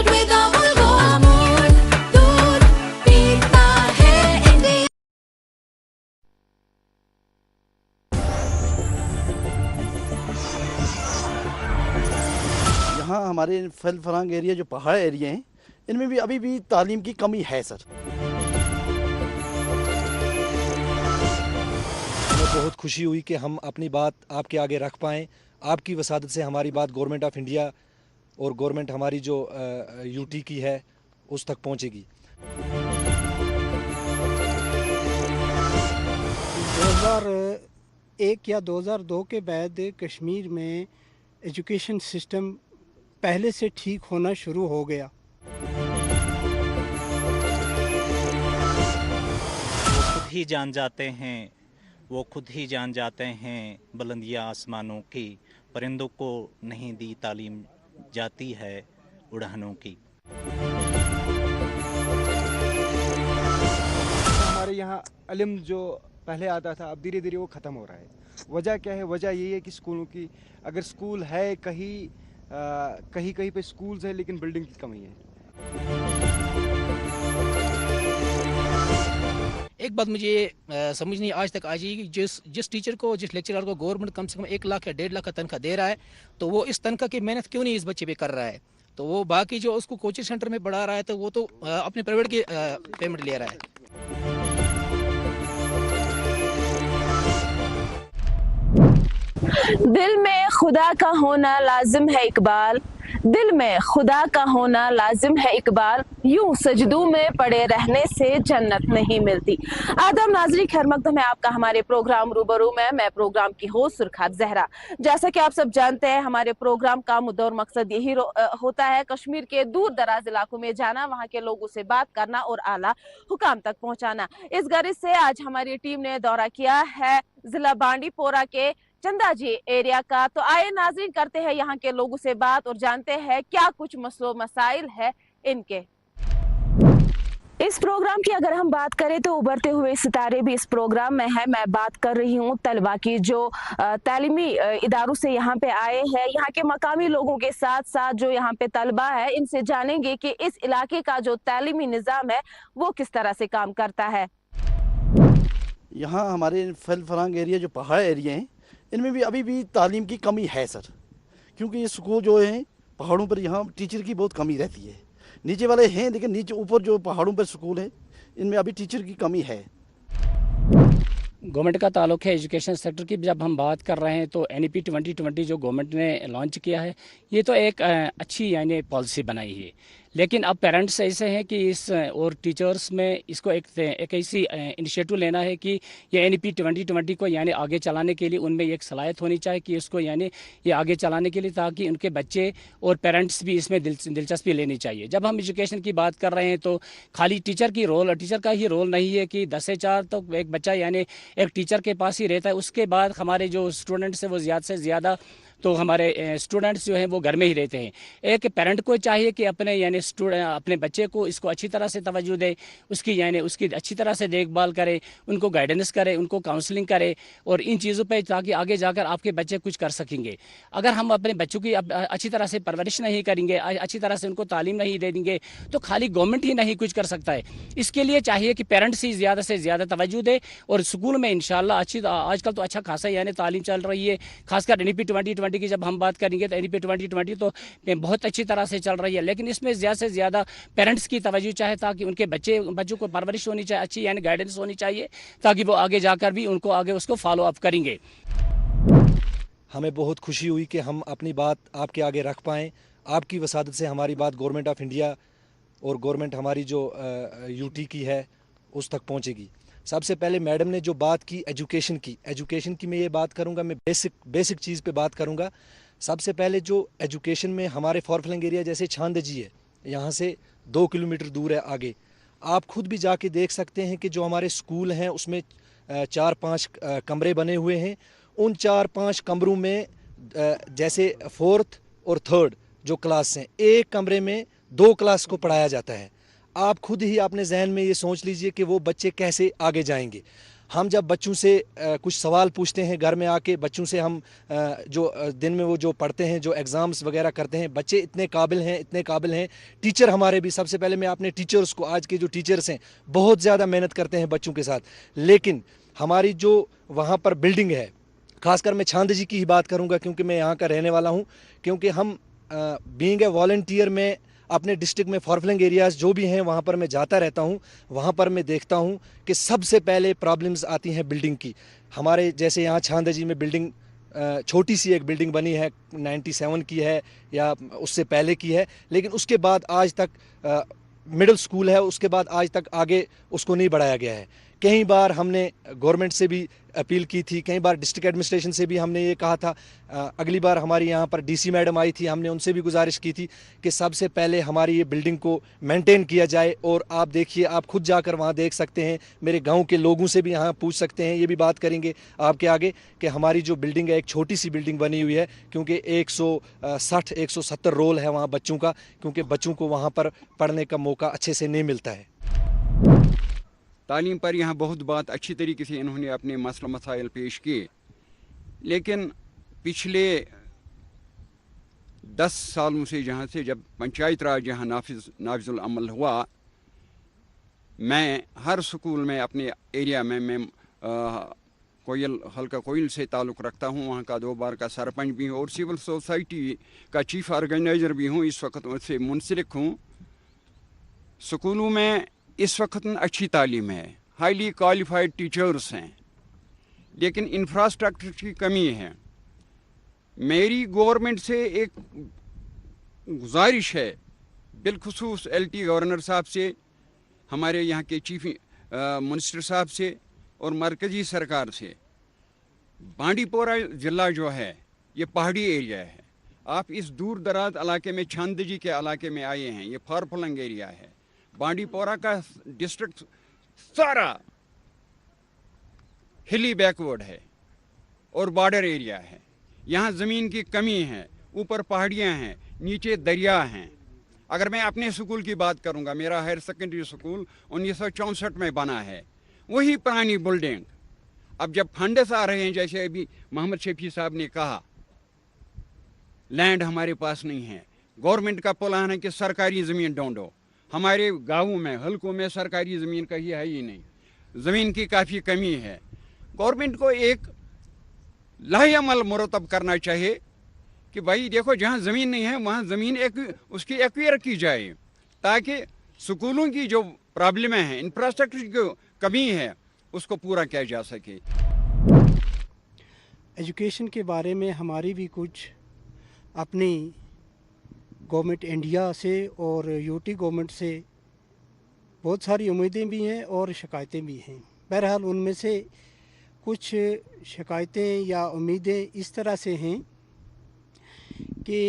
Fermented with Amul Gold. Amul दूध पीता है इंडिया। यहाँ हमारे फल फरांग एरिया जो पहाड़ एरिया हैं इनमें भी अभी भी तालीम की कमी है सर। हमें बहुत खुशी हुई कि हम अपनी बात आपके आगे रख पाएँ। आपकी वसादत से हमारी बात गवर्नमेंट ऑफ इंडिया और गवर्नमेंट हमारी जो यूटी की है उस तक पहुंचेगी। 2001 या 2002 के बाद कश्मीर में एजुकेशन सिस्टम पहले से ठीक होना शुरू हो गया। वो खुद ही जान जाते हैं, वो खुद ही जान जाते हैं बुलंदियाँ आसमानों की, परिंदों को नहीं दी तालीम जाती है उड़ानों की। हमारे यहाँ इल्म जो पहले आता था अब धीरे धीरे वो ख़त्म हो रहा है। वजह क्या है? वजह यही है कि स्कूलों की, अगर स्कूल है कहीं कहीं पे स्कूल्स है लेकिन बिल्डिंग की कमी है। एक बात मुझे समझ नहीं आज तक आ जाएगी कि जिस टीचर को, जिस लेक्चरर को गवर्नमेंट कम से कम 1 लाख या 1.5 लाख का तनख्वाह दे रहा है, तो वो इस तनख्वाह की मेहनत क्यों नहीं इस बच्चे पे कर रहा है? तो वो बाकी जो उसको कोचिंग सेंटर में पढ़ा रहा है तो वो तो अपने प्राइवेट की पेमेंट ले रहा है। दिल में खुदा का होना लाजिम है इकबाल, दिल में खुदा का होना लाजिम है इकबाल, यूं सजदों में पड़े रहने से जन्नत नहीं मिलती। आदाब नाज़रीन, खैर मकदम है आपका हमारे प्रोग्राम रूबरू में। मैं प्रोग्राम की होस्ट सुरखात जहरा। जैसा कि आप सब जानते हैं हमारे प्रोग्राम का मुद्दा और मकसद यही होता है कश्मीर के दूर दराज इलाकों में जाना, वहाँ के लोगों से बात करना और आला हुकाम तक पहुँचाना। इस गर्ज से आज हमारी टीम ने दौरा किया है जिला बांडीपोरा के चंदा जी एरिया का। तो आइए नाज़रीन करते हैं यहाँ के लोगों से बात और जानते हैं क्या कुछ मसलो मसाइल है इनके। इस प्रोग्राम की अगर हम बात करें तो उभरते हुए सितारे भी इस प्रोग्राम में है। मैं बात कर रही हूँ तलबा की जो तालीमी इदारों से यहाँ पे आए हैं। यहाँ के मकामी लोगों के साथ साथ जो यहाँ पे तलबा है इनसे जानेंगे कि इस इलाके का जो तालीमी निज़ाम है वो किस तरह से काम करता है। यहाँ हमारे फल फरांग एरिया जो पहाड़ एरिया हैं इनमें भी अभी भी तालीम की कमी है सर, क्योंकि ये स्कूल जो हैं पहाड़ों पर यहाँ टीचर की बहुत कमी रहती है। नीचे वाले हैं लेकिन नीचे ऊपर जो पहाड़ों पर स्कूल है इनमें अभी टीचर की कमी है। गवर्नमेंट का ताल्लुक है एजुकेशन सेक्टर की। जब हम बात कर रहे हैं तो NEP 2020 जो गवर्नमेंट ने लॉन्च किया है ये तो एक अच्छी यानी पॉलिसी बनाई है, लेकिन अब पेरेंट्स ऐसे हैं कि इस और टीचर्स में इसको एक ऐसी इनिशिएटिव लेना है कि ये NEP 2020 को यानी आगे चलाने के लिए उनमें एक सलाहियत होनी चाहिए कि इसको यानी ये आगे चलाने के लिए, ताकि उनके बच्चे और पेरेंट्स भी इसमें दिलचस्पी लेनी चाहिए। जब हम एजुकेशन की बात कर रहे हैं तो खाली टीचर का ही रोल नहीं है कि 10 से 4 तो एक बच्चा यानी एक टीचर के पास ही रहता है। उसके बाद हमारे जो स्टूडेंट्स हैं वो ज़्यादा से ज़्यादा तो हमारे स्टूडेंट्स जो हैं वो घर में ही रहते हैं। एक पेरेंट को चाहिए कि अपने बच्चे को इसको अच्छी तरह से तवज्जो दे, उसकी अच्छी तरह से देखभाल करे, उनको गाइडेंस करे, उनको काउंसलिंग करे और इन चीज़ों पे, ताकि आगे जाकर आपके बच्चे कुछ कर सकेंगे। अगर हम अपने बच्चों की अच्छी तरह से परवरिश नहीं करेंगे, अच्छी तरह से उनको तालीम नहीं दे देंगे तो खाली गवर्नमेंट ही नहीं कुछ कर सकता है। इसके लिए चाहिए कि पेरेंट्स ही ज़्यादा से ज़्यादा तवज्जो दे और स्कूल में इंशाल्लाह आजकल तो अच्छा खासा यानी तालीम चल रही है। खासकर NEP 2020 की जब हम बात करेंगे तो NEP 2020 तो बहुत अच्छी तरह से चल रही है, लेकिन इसमें ज़्यादा से ज़्यादा पेरेंट्स की तवज्जो चाहे, ताकि उनके बच्चों को परवरिश होनी चाहिए, अच्छी यानी गाइडेंस होनी चाहिए, ताकि वो आगे जाकर भी उसको फॉलो अप करेंगे। हमें बहुत खुशी हुई कि हम अपनी बात आपके आगे रख पाएँ। आपकी वसादत से हमारी बात गवर्नमेंट ऑफ इंडिया और गवर्नमेंट हमारी जो यूटी की है उस तक पहुँचेगी। सबसे पहले मैडम ने जो बात की एजुकेशन की मैं ये बात करूँगा, मैं बेसिक चीज़ पे बात करूँगा। सबसे पहले जो एजुकेशन में हमारे फॉरफ्लंग एरिया जैसे छांदजी है, यहाँ से 2 किलोमीटर दूर है आगे। आप खुद भी जाके देख सकते हैं कि जो हमारे स्कूल हैं उसमें 4-5 कमरे बने हुए हैं। उन 4-5 कमरों में जैसे 4th और 3rd जो क्लास हैं, एक कमरे में 2 क्लास को पढ़ाया जाता है। आप खुद ही अपने जहन में ये सोच लीजिए कि वो बच्चे कैसे आगे जाएंगे। हम जब बच्चों से कुछ सवाल पूछते हैं घर में आके, बच्चों से हम जो दिन में वो जो पढ़ते हैं, जो एग्ज़ाम्स वगैरह करते हैं, बच्चे इतने काबिल हैं। टीचर हमारे भी, सबसे पहले मैं अपने टीचर्स को, आज के जो टीचर्स हैं बहुत ज़्यादा मेहनत करते हैं बच्चों के साथ, लेकिन हमारी जो वहाँ पर बिल्डिंग है, खासकर मैं छांद जी की ही बात करूँगा क्योंकि मैं यहाँ का रहने वाला हूँ, क्योंकि हम बीइंग ए वॉलंटियर में अपने डिस्ट्रिक्ट में फॉरफ्लंग एरियाज़ जो भी हैं वहाँ पर मैं जाता रहता हूँ, वहाँ पर मैं देखता हूँ कि सबसे पहले प्रॉब्लम्स आती हैं बिल्डिंग की। हमारे जैसे यहाँ छांद जी में बिल्डिंग, छोटी सी एक बिल्डिंग बनी है, 97 की है या उससे पहले की है, लेकिन उसके बाद आज तक मिडिल स्कूल है, उसके बाद आज तक आगे उसको नहीं बढ़ाया गया है। कई बार हमने गवर्नमेंट से भी अपील की थी, कई बार डिस्ट्रिक्ट एडमिनिस्ट्रेशन से भी हमने ये कहा था। अगली बार हमारी यहाँ पर डीसी मैडम आई थी, हमने उनसे भी गुजारिश की थी कि सबसे पहले हमारी ये बिल्डिंग को मेंटेन किया जाए। और आप देखिए, आप खुद जाकर वहाँ देख सकते हैं, मेरे गांव के लोगों से भी यहाँ पूछ सकते हैं, ये भी बात करेंगे आपके आगे कि हमारी जो बिल्डिंग है एक छोटी सी बिल्डिंग बनी हुई है, क्योंकि 160-170 रोल है वहाँ बच्चों का, क्योंकि बच्चों को वहाँ पर पढ़ने का मौका अच्छे से नहीं मिलता है। तालीम पर यहाँ बहुत बात अच्छी तरीके से इन्होंने अपने मसला मसाइल पेश किए, लेकिन पिछले 10 सालों से जहाँ से जब पंचायत राज यहाँ नाफिजुल अमल हुआ, मैं हर स्कूल में अपने एरिया में मैं कोयल हल्का कोयल से ताल्लुक़ रखता हूँ, वहाँ का 2 बार का सरपंच भी हूँ और सिविल सोसाइटी का चीफ ऑर्गेनाइज़र भी हूँ, इस वक्त उससे मुंसलिक हूँ। स्कूलों में इस वक्त अच्छी तालीम है, हाईली क्वालिफाइड टीचर्स हैं, लेकिन इंफ्रास्ट्रक्चर की कमी है। मेरी गवर्नमेंट से एक गुजारिश है, बिलखुसूस LT गवर्नर साहब से, हमारे यहाँ के चीफ मिनिस्टर साहब से और मरकज़ी सरकार से, बांडीपोरा ज़िला जो है ये पहाड़ी एरिया है। आप इस दूर दराज इलाके में, छांद जी के इलाके में आए हैं, ये फॉरफ्लंग एरिया है। बांडीपोरा का डिस्ट्रिक्ट सारा हिली बैकवर्ड है और बॉर्डर एरिया है। यहाँ ज़मीन की कमी है, ऊपर पहाड़ियाँ हैं, नीचे दरिया हैं। अगर मैं अपने स्कूल की बात करूँगा, मेरा हायर सेकेंडरी स्कूल 1964 में बना है, वही पुरानी बिल्डिंग। अब जब फंड्स आ रहे हैं, जैसे अभी मोहम्मद शफी साहब ने कहा, लैंड हमारे पास नहीं है। गवर्नमेंट का प्लान है कि सरकारी ज़मीन ढूंढो। हमारे गाँवों में, हल्कों में सरकारी ज़मीन कहीं है ही नहीं, ज़मीन की काफ़ी कमी है। गवर्नमेंट को एक लाहेअमल मुरतब करना चाहिए कि भाई देखो, जहाँ ज़मीन नहीं है वहाँ ज़मीन उसकी एक्वायर की जाए, ताकि स्कूलों की जो प्रॉब्लम है, इंफ्रास्ट्रक्चर की कमी है, उसको पूरा किया जा सके। एजुकेशन के बारे में हमारी भी कुछ अपनी गवर्नमेंट इंडिया से और यूटी गवर्नमेंट से बहुत सारी उम्मीदें भी हैं और शिकायतें भी हैं। बहरहाल उनमें से कुछ शिकायतें या उम्मीदें इस तरह से हैं कि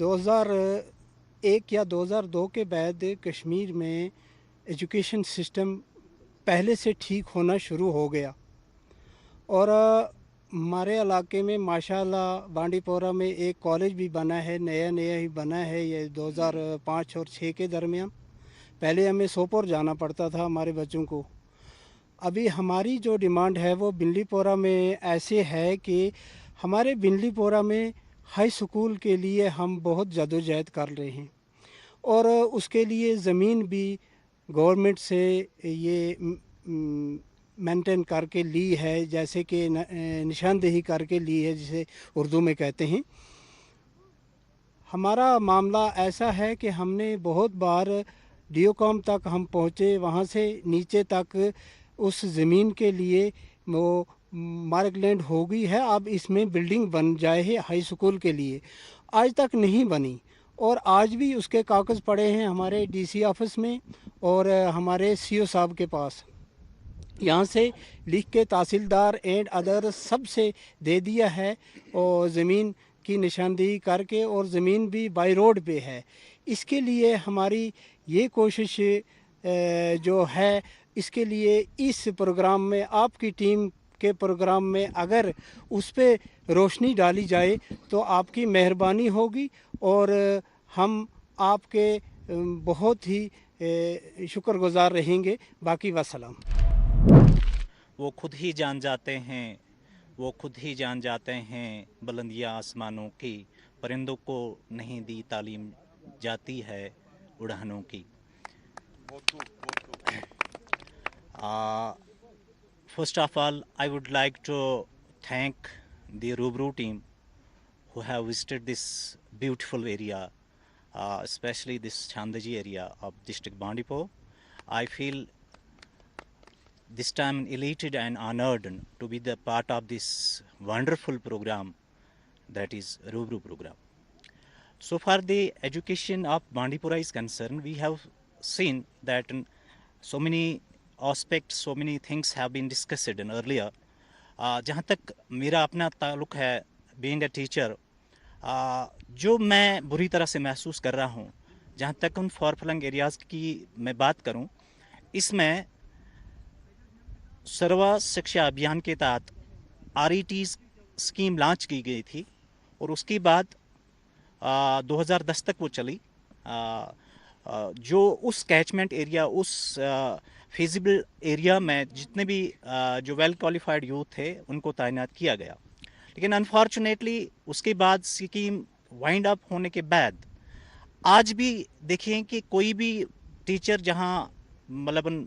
2001 या 2002 के बाद कश्मीर में एजुकेशन सिस्टम पहले से ठीक होना शुरू हो गया और हमारे इलाके में माशाल्लाह बांडीपोरा में एक कॉलेज भी बना है, नया ही बना है, ये 2005 और 6 के दरमियान। पहले हमें सोपोर जाना पड़ता था हमारे बच्चों को। अभी हमारी जो डिमांड है वो बिनलीपोरा में ऐसे है कि हमारे बिनलीपोरा में हाई स्कूल के लिए हम बहुत जदोजहद कर रहे हैं और उसके लिए ज़मीन भी गवर्नमेंट से ये मेंटेन करके ली है, जैसे कि निशानदेही करके ली है, जिसे उर्दू में कहते हैं। हमारा मामला ऐसा है कि हमने बहुत बार डीओकॉम तक हम पहुँचे, वहाँ से नीचे तक उस ज़मीन के लिए वो मार्क लैंड हो गई है, अब इसमें बिल्डिंग बन जाए है हाई स्कूल के लिए, आज तक नहीं बनी। और आज भी उसके कागज़ पड़े हैं हमारे डीसी ऑफिस में और हमारे सीओ साहब के पास। यहाँ से लिख के तहसीलदार एंड अदर सब से दे दिया है और ज़मीन की निशानदेही करके, और ज़मीन भी बाई रोड पे है। इसके लिए हमारी ये कोशिश जो है, इसके लिए इस प्रोग्राम में, आपकी टीम के प्रोग्राम में अगर उस पर रोशनी डाली जाए तो आपकी मेहरबानी होगी और हम आपके बहुत ही शुक्रगुजार रहेंगे। बाकी वसलाम। वो खुद ही जान जाते हैं, वो खुद ही जान जाते हैं बुलंदियाँ आसमानों की, परिंदों को नहीं दी तालीम जाती है उड़ानों की. First of all, I would like to thank the Rubru team who have visited this beautiful area, especially this Chandaji area of district Bandipur. I feel this time elated and honored to be the part of this wonderful program, that is Rubru program. So far the education of Bandipura is concerned, we have seen that so many aspects, so many things have been discussed earlier. जहाँ तक मेरा अपना ताल्लुक़ है being a teacher, जो मैं बुरी तरह से महसूस कर रहा हूँ, जहाँ तक उन फॉर फ्लंग एरियाज़ की मैं बात करूँ, इसमें सर्व शिक्षा अभियान के तहत RET स्कीम लॉन्च की गई थी और उसके बाद 2010 तक वो चली. जो उस कैचमेंट एरिया, उस फिजिबल एरिया में जितने भी जो वेल क्वालिफाइड यूथ थे उनको तैनात किया गया. लेकिन अनफॉर्चुनेटली उसके बाद स्कीम वाइंड अप होने के बाद आज भी देखें कि कोई भी टीचर जहां मतलब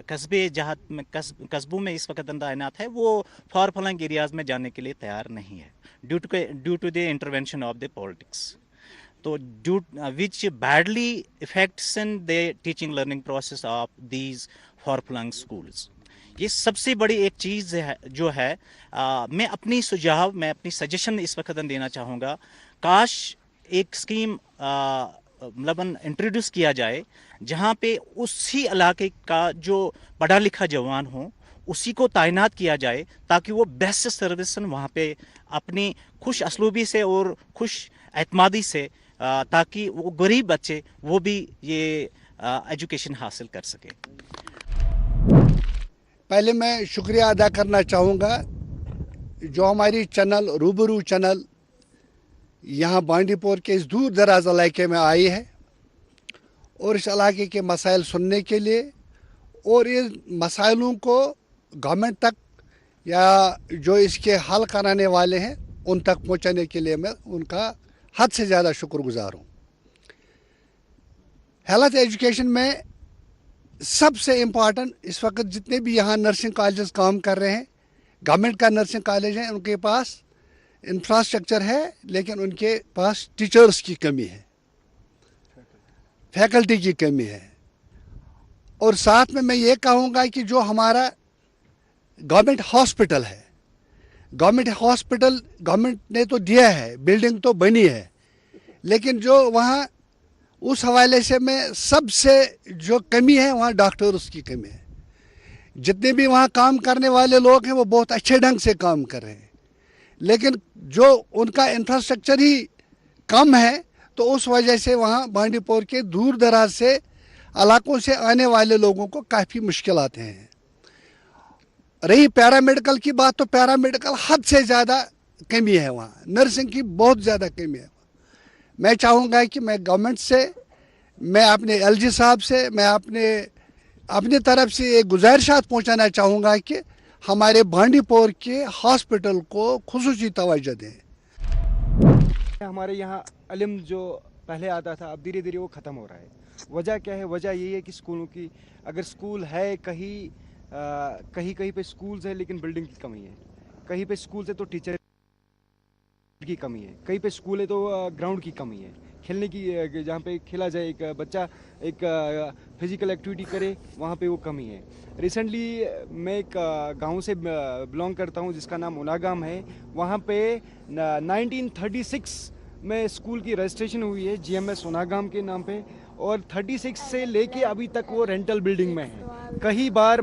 कस्बे जहाँ कस्बों में इस वक्त तैनात है वो फॉर फ्लंग एरियाज़ में जाने के लिए तैयार नहीं है due to the intervention of the politics. तो which badly affects in the teaching learning process of these far flung schools. ये सबसे बड़ी एक चीज़ है जो है मैं अपनी सुझाव, मैं अपनी सजेशन इस वक्त देना चाहूँगा. काश एक स्कीम मतलब इंट्रोड्यूस किया जाए जहाँ पे उसी इलाके का जो पढ़ा लिखा जवान हो उसी को तैनात किया जाए ताकि वो बेस्ट सर्विस वहाँ पे अपनी खुश असलूबी से और खुश एतमादी से ताकि वो गरीब बच्चे वो भी ये एजुकेशन हासिल कर सके. पहले मैं शुक्रिया अदा करना चाहूँगा जो हमारी चैनल रूबरू चैनल यहाँ बांडीपुर के इस दूर दराज इलाके में आई है और इस इलाके के मसाइल सुनने के लिए और इस मसाइलों को गवर्नमेंट तक या जो इसके हल कराने वाले हैं उन तक पहुँचाने के लिए मैं उनका हद से ज़्यादा शुक्रगुजार हूँ. हेल्थ एजुकेशन में सबसे इम्पॉर्टेंट इस वक्त जितने भी यहाँ नर्सिंग कॉलेजेस काम कर रहे हैं, गवर्नमेंट का नर्सिंग कॉलेज है, उनके पास इंफ्रास्ट्रक्चर है लेकिन उनके पास टीचर्स की कमी है, फैकल्टी की कमी है. और साथ में मैं ये कहूँगा कि जो हमारा गवर्नमेंट हॉस्पिटल है, गवर्नमेंट ने तो दिया है, बिल्डिंग तो बनी है, लेकिन जो वहाँ उस हवाले से मैं सबसे जो कमी है वहाँ डॉक्टर्स की कमी है. जितने भी वहाँ काम करने वाले लोग हैं वो बहुत अच्छे ढंग से काम कर रहे हैं, लेकिन जो उनका इंफ्रास्ट्रक्चर ही कम है तो उस वजह से वहाँ बांडीपुर के दूर दराज से इलाकों से आने वाले लोगों को काफ़ी मुश्किल आते हैं. रही पैरामेडिकल की बात तो पैरामेडिकल हद से ज़्यादा कमी है वहाँ, नर्सिंग की बहुत ज़्यादा कमी है. मैं चाहूँगा कि मैं गवर्नमेंट से, मैं अपने LG साहब से, मैं अपनी तरफ से एक गुजारिशात पहुँचाना चाहूँगा कि हमारे बांडीपुर के हॉस्पिटल को खुसूसी तवज्जो दें. हमारे यहाँ इल्म जो पहले आता था अब धीरे धीरे वो ख़त्म हो रहा है. वजह क्या है? वजह यही है कि स्कूलों की, अगर स्कूल है कहीं पे स्कूल्स है लेकिन बिल्डिंग की कमी है, कहीं पे स्कूल है तो टीचर की कमी है, कहीं पे स्कूल है तो ग्राउंड की कमी है, खेलने की जहाँ पे खेला जाए, एक बच्चा एक फिजिकल एक्टिविटी करे वहाँ पे वो कमी है. रिसेंटली मैं एक गांव से बिलोंग करता हूँ जिसका नाम उनागाम है. वहाँ पे 1936 में स्कूल की रजिस्ट्रेशन हुई है GMS उनागाम के नाम पे और 36 से लेके अभी तक वो रेंटल बिल्डिंग में है. कई बार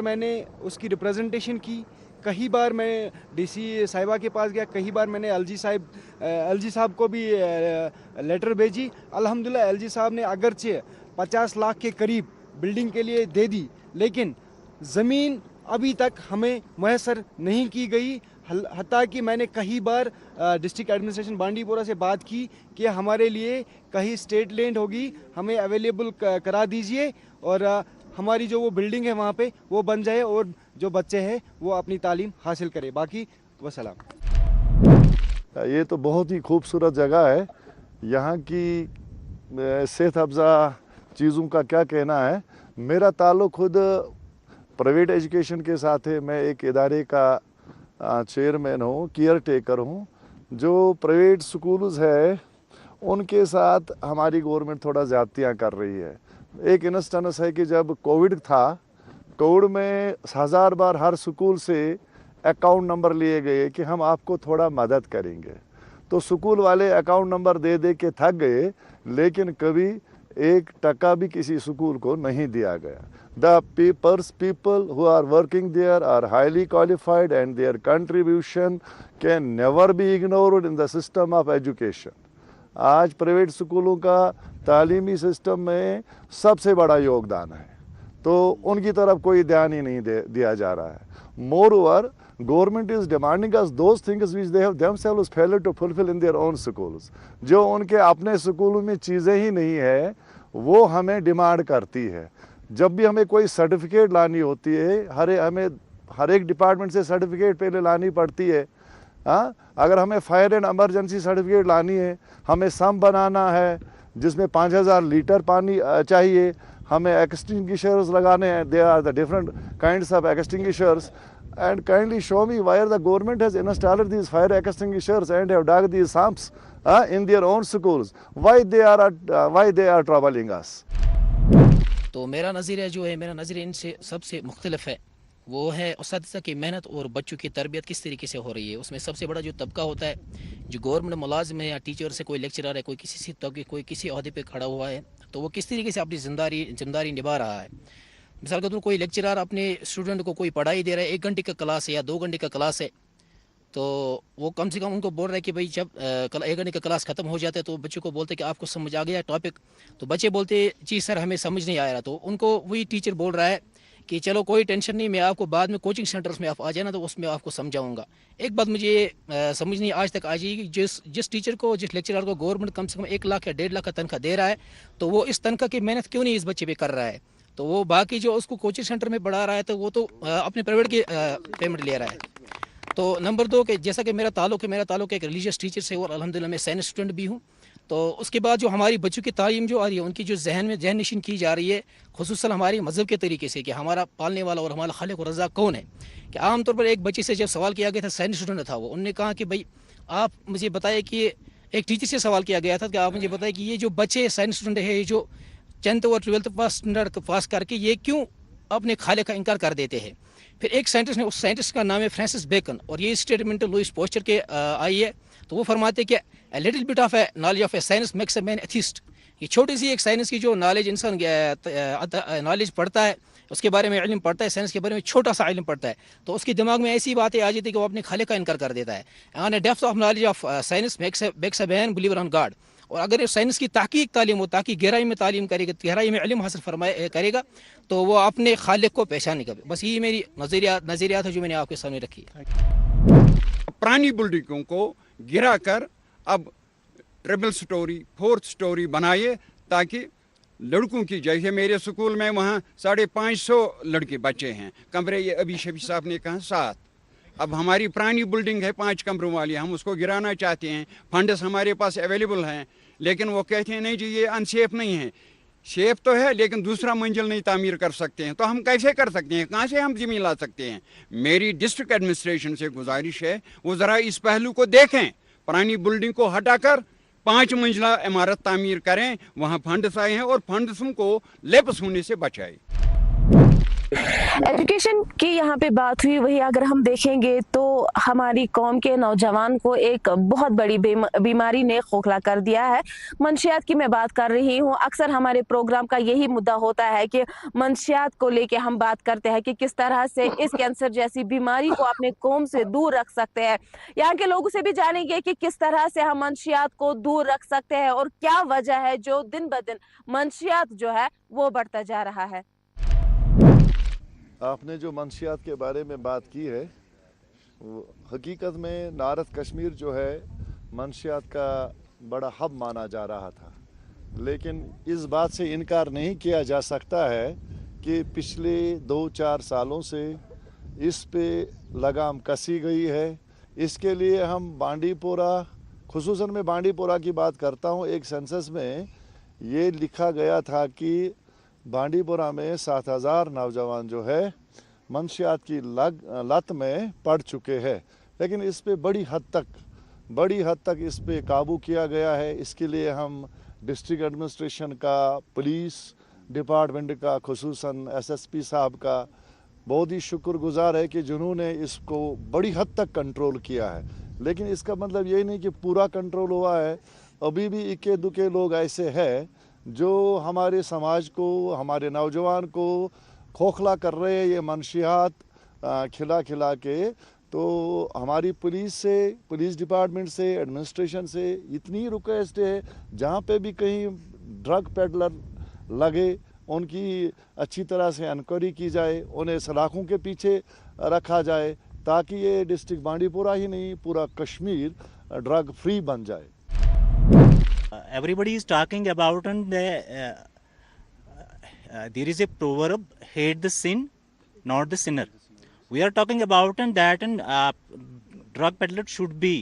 मैंने उसकी रिप्रेजेंटेशन की, कई बार मैं DC साहिबा के पास गया, कई बार मैंने LG साहब को भी लेटर भेजी. अल्हम्दुलिल्लाह LG साहब ने अगरचे 50 लाख के करीब बिल्डिंग के लिए दे दी, लेकिन ज़मीन अभी तक हमें मैसर नहीं की गई. हत्ता कि मैंने कई बार डिस्ट्रिक्ट एडमिनिस्ट्रेशन बांडीपुरा से बात की कि हमारे लिए कहीं स्टेट लैंड होगी हमें अवेलेबल करा दीजिए. और हमारी जो वो बिल्डिंग है वहाँ पे वो बन जाए और जो बच्चे हैं वो अपनी तालीम हासिल करें। बाकी वसलाम। ये तो बहुत ही खूबसूरत जगह है। यहाँ की सेहत अफ़ज़ा चीज़ों का क्या कहना है। मेरा ताल्लुक़ खुद प्राइवेट एजुकेशन के साथ है। मैं एक इदारे का चेयरमैन हूँ, केयर टेकर हूँ। जो प्राइवेट स्कूल्स है उनके साथ हमारी गवर्नमेंट थोड़ा ज़्यादतियाँ कर रही है। एक इंस्टेंस है कि जब कोविड था, कोविड में 1000 बार हर स्कूल से अकाउंट नंबर लिए गए कि हम आपको थोड़ा मदद करेंगे, तो स्कूल वाले अकाउंट नंबर दे दे के थक गए, लेकिन कभी 1 टका भी किसी स्कूल को नहीं दिया गया। The people who are working there are highly qualified and their contribution can never be ignored in the system of education. आज प्राइवेट स्कूलों का तालीमी सिस्टम में सबसे बड़ा योगदान है, तो उनकी तरफ कोई ध्यान ही नहीं दिया जा रहा है। Moreover, government is demanding us those things which they have themselves failed to fulfill in their own schools. जो उनके अपने स्कूलों में चीज़ें ही नहीं है वो हमें डिमांड करती है। जब भी हमें कोई सर्टिफिकेट लानी होती है, हमें हर एक डिपार्टमेंट से सर्टिफिकेट पहले लानी पड़ती है। हाँ, अगर हमें फायर एंड एमरजेंसी सर्टिफिकेट लानी है, हमें सम बनाना है जिसमें 5000 लीटर पानी चाहिए, हमें एक्सटिंग्विशर्स लगाने हैं। They are the different kinds of extinguishers. And kindly show me where the government has installed these fire extinguishers and have dug these sumps in their own schools. Why they are troubling us? तो मेरा नज़रिया जो है, मेरा नज़रिया इनसे सबसे मुख्तलिफ है। वो है उस्ताद की मेहनत और बच्चों की तरबियत किस तरीके से हो रही है। उसमें सबसे बड़ा जो तबका होता है, जो गवर्नमेंट मुलाजिम है या टीचर से कोई लेक्चरर है, कोई किसी तबके कोई किसी अहदे पे खड़ा हुआ है, तो वो किस तरीके से अपनी जिम्मेदारी निभा रहा है। मिसाल के तौर कोई लेक्चरर अपने स्टूडेंट को कोई पढ़ाई दे रहा है, 1 घंटे का क्लास है या 2 घंटे का क्लास है, तो वो कम से कम उनको बोल रहा है कि भाई जब 1 घंटे का क्लास ख़त्म हो जाता है तो बच्चों को बोलते हैं कि आपको समझ आ गया टॉपिक, तो बच्चे बोलते जी सर हमें समझ नहीं आ रहा, तो उनको वही टीचर बोल रहा है कि चलो कोई टेंशन नहीं, मैं आपको बाद में कोचिंग सेंटर्स में आप आ जाना तो उसमें आपको समझाऊंगा। एक बात मुझे समझ नहीं आज तक आ जाएगी, जिस टीचर को, जिस लेक्चरर को गवर्नमेंट कम से कम 1 लाख या 1.5 लाख का तनख्वाह दे रहा है, तो वो इस तनख्वाह की मेहनत क्यों नहीं इस बच्चे पे कर रहा है। तो वो बाकी जो उसको कोचिंग सेंटर में पढ़ा रहा है तो वो तो अपने प्राइवेट की पेमेंट ले रहा है। तो नंबर 2 के जैसा कि मेरा ताल्लुक़ एक रिलीजियस टीचर से और अल्हम्दुलिल्लाह मैं साइंस स्टूडेंट भी हूँ। तो उसके बाद जो हमारी बच्चों की तालीम जो आ रही है, उनकी जो जहन नशीन की जा रही है, खुसूसन हमारी मज़हब के तरीके से कि हमारा पालने वाला और हमारा खालिक और रज़ाक कौन है। कि आम तौर पर एक बच्चे से जब सवाल किया गया था, साइंस स्टूडेंट था वो, उन्होंने कहा कि भाई आप मुझे बताए कि एक टीचर से सवाल किया गया था कि आप मुझे बताएं कि ये जो बच्चे साइंस स्टूडेंट है, ये जो 10th और 12th स्टैंडर्ड पास करके ये क्यों अपने खालिक का इनकार कर देते हैं। फिर एक साइंटिस्ट ने, उस साइंटिस्ट का नाम है फ्रांसिस बेकन, और ये स्टेटमेंट लुइस पोस्चर के आई है। तो वो फरमाते कि a little bit of a knowledge of a science makes a man atheist। ये छोटी सी एक साइंस की जो नॉलेज इंसान नॉलेज पढ़ता है, उसके बारे में इल्म पढ़ता है, साइंस के बारे में छोटा सा इल्म पढ़ता है, तो उसके दिमाग में ऐसी बातें आ जाती है कि वो अपने खालिक का इनकार कर देता है। And a depth of knowledge of science makes a man believer on God। और अगर ये साइंस की ताकीक तालीम हो, ताकि गहराई में तालीम करेगा, गहराई में इल्म हासिल करेगा, तो वो अपने खालिक को पहचानेगा। बस यही मेरी नज़रिया था जो मैंने आपके सामने रखी है। पुरानी बिल्डिंगों को गिरा कर अब ट्रिपल स्टोरी 4th स्टोरी बनाइए, ताकि लड़कों की, जैसे मेरे स्कूल में वहाँ 550 लड़के बच्चे हैं, कमरे ये अभी शफी साहब ने कहा 7। अब हमारी पुरानी बिल्डिंग है 5 कमरों वाली, हम उसको गिराना चाहते हैं, फंड्स हमारे पास अवेलेबल हैं, लेकिन वो कहते हैं नहीं जी ये अनसेफ नहीं है। सेफ तो है लेकिन दूसरा मंजिल नहीं तामीर कर सकते हैं, तो हम कैसे कर सकते हैं, कहाँ से हम ज़मीन ला सकते हैं। मेरी डिस्ट्रिक्ट एडमिनिस्ट्रेशन से गुजारिश है वो ज़रा इस पहलू को देखें, पुरानी बिल्डिंग को हटाकर 5 मंजिला इमारत तामीर करें, वहाँ फंड्स आए हैं और फंड्स को लेप्स होने से बचाए। एजुकेशन की यहाँ पे बात हुई, वही अगर हम देखेंगे तो हमारी कौम के नौजवान को एक बहुत बड़ी बीमारी ने खोखला कर दिया है। मंशियात की मैं बात कर रही हूँ। अक्सर हमारे प्रोग्राम का यही मुद्दा होता है कि मंशियात को लेके हम बात करते हैं कि किस तरह से इस कैंसर जैसी बीमारी को अपने कौम से दूर रख सकते हैं। यहाँ के लोगों से भी जानेंगे कि किस तरह से हम मंशियात को दूर रख सकते हैं और क्या वजह है जो दिन ब दिन मंशियात जो है वो बढ़ता जा रहा है। आपने जो मंशियात के बारे में बात की है, हकीकत में नारद कश्मीर जो है मंशियात का बड़ा हब माना जा रहा था, लेकिन इस बात से इनकार नहीं किया जा सकता है कि पिछले 2-4 सालों से इस पे लगाम कसी गई है। इसके लिए हम बांडीपोरा, खुसूसन में बांडीपोरा की बात करता हूँ, एक सेंसस में ये लिखा गया था कि बांडीपोरा में 7,000 नौजवान जो है मंशियात की लत में पड़ चुके हैं, लेकिन इस पे बड़ी हद तक इस पे काबू किया गया है। इसके लिए हम डिस्ट्रिक्ट एडमिनिस्ट्रेशन का, पुलिस डिपार्टमेंट का, खुसूसन एसएसपी साहब का बहुत ही शुक्रगुजार है कि जिन्होंने इसको बड़ी हद तक कंट्रोल किया है। लेकिन इसका मतलब ये नहीं कि पूरा कंट्रोल हुआ है। अभी भी इक्के दुक्के लोग ऐसे हैं जो हमारे समाज को, हमारे नौजवान को खोखला कर रहे हैं ये मंशियात खिला के। तो हमारी पुलिस से, पुलिस डिपार्टमेंट से, एडमिनिस्ट्रेशन से इतनी रिक्वेस्ट है, जहाँ पे भी कहीं ड्रग पेडलर लगे उनकी अच्छी तरह से इंक्वायरी की जाए, उन्हें सलाखों के पीछे रखा जाए, ताकि ये डिस्ट्रिक्ट बांडीपोरा ही नहीं पूरा कश्मीर ड्रग फ्री बन जाए। Everybody is talking about and there is a proverb, hate the sin, not the sinner. We are talking about and that and drug peddler should be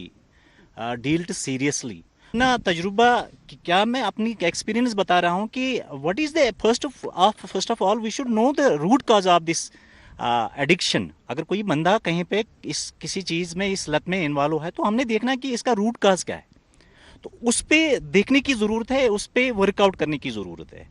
dealt seriously. ना तजुर्बा क्या मैं अपनी experience बता रहा हूँ कि what is the first of all we should know the root cause of this addiction. अगर कोई बंदा कहीं पे इस किसी चीज़ में, इस लत में इन्वॉल्व है, तो हमने देखना कि इसका रूट कॉज क्या है, तो उस पर देखने की ज़रूरत है, उस पर वर्कआउट करने की ज़रूरत है।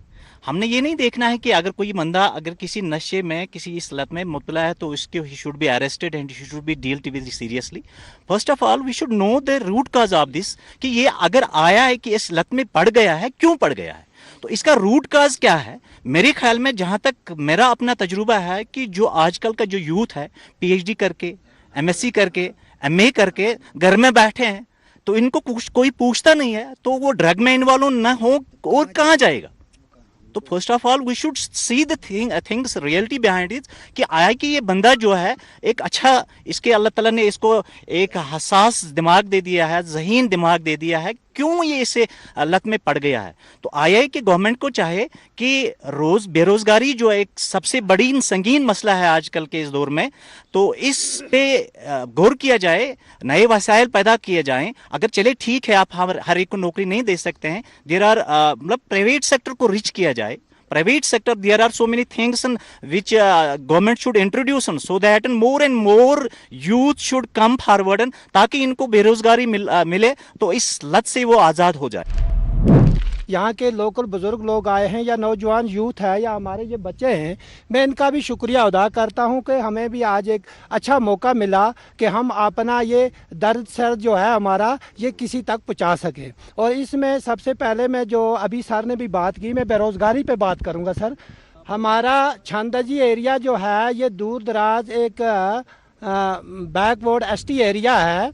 हमने ये नहीं देखना है कि अगर कोई बंदा अगर किसी नशे में, किसी इस लत में मुब्तला है, तो इसके he should be arrested and he should be dealt with seriously. First of all we should know the root cause of this, कि ये अगर आया है कि इस लत में पड़ गया है, क्यों पड़ गया है, तो इसका रूट कॉज क्या है। मेरे ख्याल में जहाँ तक मेरा अपना तजुर्बा है कि जो आजकल का जो यूथ है, PhD करके, MSc करके, MA करके घर में बैठे हैं, तो इनको कोई पूछता नहीं है, तो वो ड्रग में इन्वॉल्व न हो और कहाँ जाएगा। तो first of all we should see the things reality behind it, कि आया कि ये बंदा जो है एक अच्छा, इसके अल्लाह ताला ने इसको एक हसास दिमाग दे दिया है, ज़हीन दिमाग दे दिया है, क्यों ये इसे लत में पड़ गया है। तो आया है कि गवर्नमेंट को चाहे कि बेरोज़गारी जो एक सबसे बड़ी संगीन मसला है आजकल के इस दौर में, तो इस पे गौर किया जाए, नए वसाइल पैदा किए जाएं। अगर चले ठीक है आप हर एक को नौकरी नहीं दे सकते हैं, देयर आर मतलब प्राइवेट सेक्टर को रिच किया जाए। Private sector, there are so many things which government should introduce so that more and more youth should come forward, ताकि इनको बेरोजगारी मिले, तो इस लत से वो आज़ाद हो जाए। यहाँ के लोकल बुज़ुर्ग लोग आए हैं या नौजवान यूथ है या हमारे ये बच्चे हैं, मैं इनका भी शुक्रिया अदा करता हूँ कि हमें भी आज एक अच्छा मौका मिला कि हम अपना ये दर्द सर जो है हमारा ये किसी तक पहुँचा सकें। और इसमें सबसे पहले मैं जो अभी सर ने भी बात की, मैं बेरोज़गारी पे बात करूँगा। सर, हमारा छांदाजी एरिया जो है ये दूर दराज एक बैकवर्ड ST एरिया है,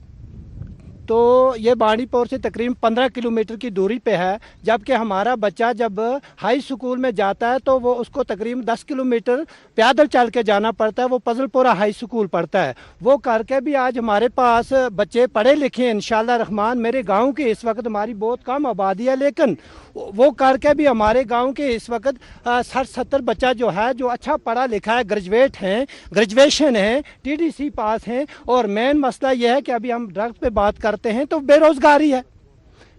तो ये बांडीपोर से तकरीबन 15 किलोमीटर की दूरी पे है। जबकि हमारा बच्चा जब हाई स्कूल में जाता है तो वो उसको तकरीबन 10 किलोमीटर पैदल चल के जाना पड़ता है। वो पजलपुरा हाई स्कूल पढ़ता है। वो करके भी आज हमारे पास बच्चे पढ़े लिखे हैं इंशाल्लाह रहमान। मेरे गांव की इस वक्त हमारी बहुत कम आबादी है, लेकिन वो करके भी हमारे गांव के इस वक्त 60-70 बच्चा जो है जो अच्छा पढ़ा लिखा है, ग्रेजुएट हैं, ग्रेजुएशन है, TDC पास हैं। और मेन मसला यह है कि अभी हम ड्रग्स पे बात करते हैं तो बेरोज़गारी है।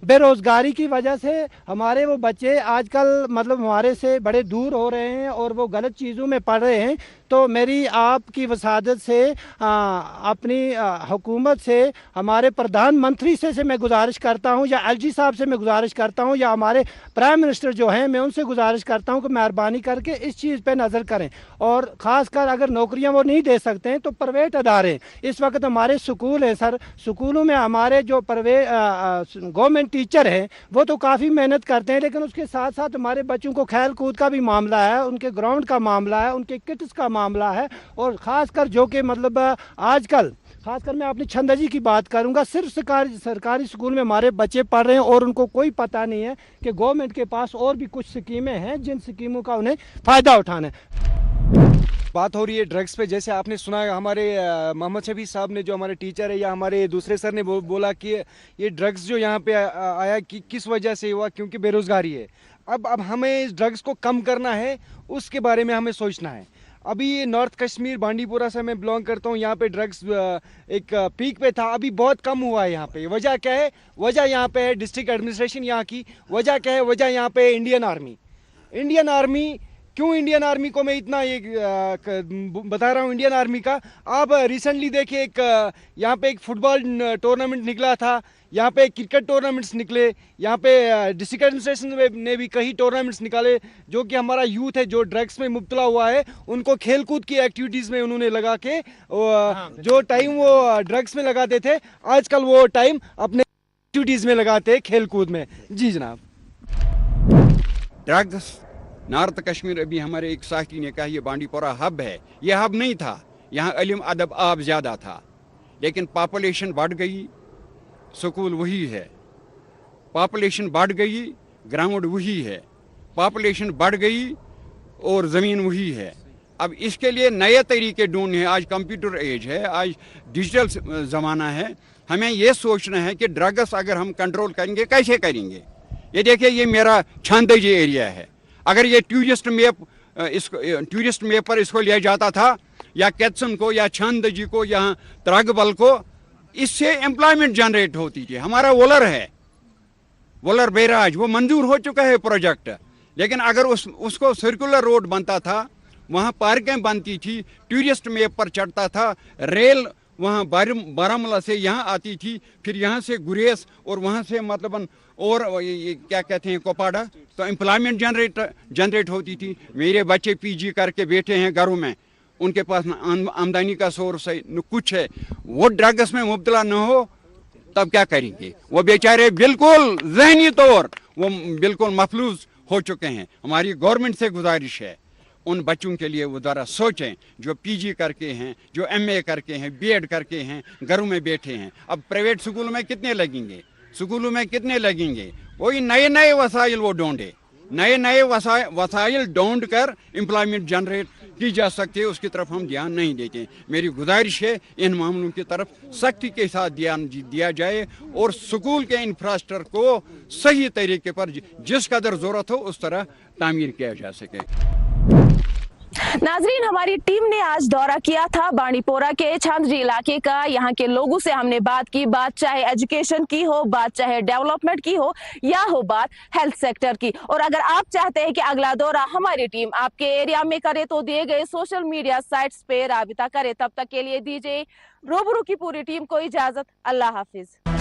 बेरोज़गारी की वजह से हमारे वो बच्चे आजकल मतलब हमारे से बड़े दूर हो रहे हैं और वो गलत चीज़ों में पढ़ रहे हैं। तो मेरी आपकी वसादत से अपनी हुकूमत से, हमारे प्रधानमंत्री से मैं गुजारिश करता हूं, या LG साहब से मैं गुजारिश करता हूं, या हमारे प्राइम मिनिस्टर जो हैं मैं उनसे गुजारिश करता हूं कि मेहरबानी करके इस चीज़ पे नज़र करें। और ख़ासकर अगर नौकरियां वो नहीं दे सकते हैं तो प्राइवेट अदारे, इस वक्त हमारे स्कूल हैं सर, स्कूलों में हमारे जो गवर्नमेंट टीचर हैं वो तो काफ़ी मेहनत करते हैं, लेकिन उसके साथ साथ हमारे बच्चों को खेल कूद का भी मामला है, उनके ग्राउंड का मामला है, उनके किट्स का मामला है। और ख़ासकर जो कि मतलब आजकल खासकर मैं अपनी छंदाजी की बात करूंगा, सिर्फ सरकारी स्कूल में हमारे बच्चे पढ़ रहे हैं और उनको कोई पता नहीं है कि गवर्नमेंट के पास और भी कुछ स्कीमें हैं जिन स्कीमों का उन्हें फ़ायदा उठाना है। बात हो रही है ड्रग्स पे, जैसे आपने सुना हमारे मोहम्मद शफी साहब ने, जो हमारे टीचर है, या हमारे दूसरे सर ने बोला कि ये ड्रग्स जो यहाँ पे आया कि किस वजह से हुआ, क्योंकि बेरोज़गारी है। अब हमें इस ड्रग्स को कम करना है, उसके बारे में हमें सोचना है। अभी नॉर्थ कश्मीर बांडीपुरा से मैं बिलोंग करता हूँ, यहाँ पे ड्रग्स एक पीक पे था, अभी बहुत कम हुआ है यहाँ पे। वजह क्या है? वजह यहाँ पे है डिस्ट्रिक्ट एडमिनिस्ट्रेशन यहाँ की। वजह क्या है? वजह यहाँ पे इंडियन आर्मी। क्यों इंडियन आर्मी को मैं इतना ये बता रहा हूँ इंडियन आर्मी का? आप रिसेंटली देखिए, यहाँ पे एक फुटबॉल टूर्नामेंट निकला था, यहाँ पे क्रिकेट टूर्नामेंट्स निकले, यहाँ पे डिस्ट्रिक्ट एडमिनिस्ट्रेशन ने भी कई टूर्नामेंट्स निकाले, जो कि हमारा यूथ है जो ड्रग्स में मुब्तला हुआ है, उनको खेल कूद की एक्टिविटीज़ में उन्होंने लगा के जो टाइम वो ड्रग्स में लगाते थे, आजकल वो टाइम अपने एक्टिविटीज़ में लगाते हैं, खेल कूद में। जी जनाब। ड्रग्स नॉर्थ कश्मीर, अभी हमारे एक साथी ने कहा ये बांडीपोरा हब है। ये हब नहीं था, यहाँ इल्म अदब आब ज़्यादा था, लेकिन पॉपुलेशन बढ़ गई, स्कूल वही है। पॉपुलेशन बढ़ गई, ग्राउंड वही है। पॉपुलेशन बढ़ गई और ज़मीन वही है। अब इसके लिए नए तरीके ढूंढने हैं। आज कंप्यूटर एज है, आज डिजिटल ज़माना है। हमें ये सोचना है कि ड्रग्स अगर हम कंट्रोल करेंगे, कैसे करेंगे। ये देखिए, ये मेरा छांदजी एरिया है। अगर ये टूरिस्ट मैप पर इसको लिया जाता था, या कैथसन को, या छांदजी को, या त्रागबल को, इससे एम्प्लॉयमेंट जनरेट होती थी। हमारा वोलर है, वोलर बैराज, वो मंजूर हो चुका है प्रोजेक्ट, लेकिन अगर उसको सर्कुलर रोड बनता था, वहाँ पार्कें बनती थी, टूरिस्ट मैप पर चढ़ता था, रेल वहाँ बारामूला से यहाँ आती थी, फिर यहाँ से गुरेज और वहाँ से मतलब और ये क्या कहते हैं कोपाड़ा, तो एम्प्लॉयमेंट जनरेट होती थी। मेरे बच्चे पीजी करके बैठे हैं घरों में, उनके पास आमदनी का सोर्स है न कुछ है, वो ड्रग्स में मुब्तला न हो तब क्या करेंगे। वो बेचारे बिल्कुल ज़हनी तौर वो बिल्कुल मफलूज हो चुके हैं। हमारी गवर्नमेंट से गुजारिश है, उन बच्चों के लिए वो ज़रा सोचें जो पीजी करके हैं, जो एमए करके हैं, बीएड करके हैं, घरों में बैठे हैं। अब प्राइवेट स्कूल में कितने लगेंगे, स्कूलों में कितने लगेंगे। वही नए नए वसाइल वो ढूंढे, नए नए वसाइल ढूंढ कर एम्प्लॉयमेंट जनरेट की जा सकती है, उसकी तरफ हम ध्यान नहीं देते। मेरी गुजारिश है इन मामलों की तरफ सख्ती के साथ ध्यान दिया जाए और स्कूल के इंफ्रास्ट्रक्चर को सही तरीके पर जिस कदर ज़रूरत हो उस तरह तामीर किया जा सके। नाजरीन, हमारी टीम ने आज दौरा किया था बांडीपोरा के छांदजी इलाके का। यहाँ के लोगों से हमने बात की, बात चाहे एजुकेशन की हो, बात चाहे डेवलपमेंट की हो, या हो बात हेल्थ सेक्टर की। और अगर आप चाहते हैं कि अगला दौरा हमारी टीम आपके एरिया में करे, तो दिए गए सोशल मीडिया साइट्स पे राबिता करे। तब तक के लिए दीजिए रूबरू की पूरी टीम को इजाजत। अल्लाह हाफिज।